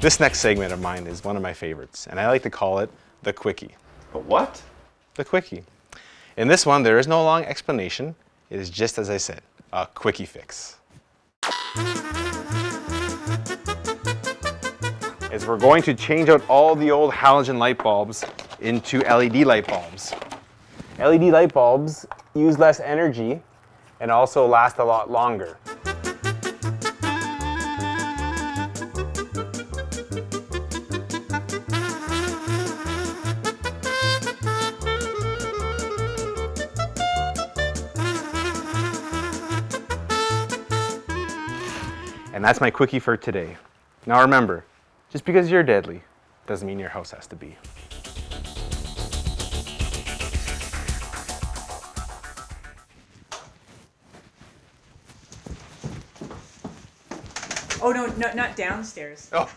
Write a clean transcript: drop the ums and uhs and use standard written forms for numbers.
This next segment of mine is one of my favorites, and I like to call it the Quickie. The what? The Quickie. In this one, there is no long explanation. It is just as I said, a Quickie fix. Is we're going to change out all the old halogen light bulbs into LED light bulbs. LED light bulbs use less energy and also last a lot longer. And that's my Quickie for today. Now remember, just because you're deadly doesn't mean your house has to be. Oh no, not downstairs. Oh.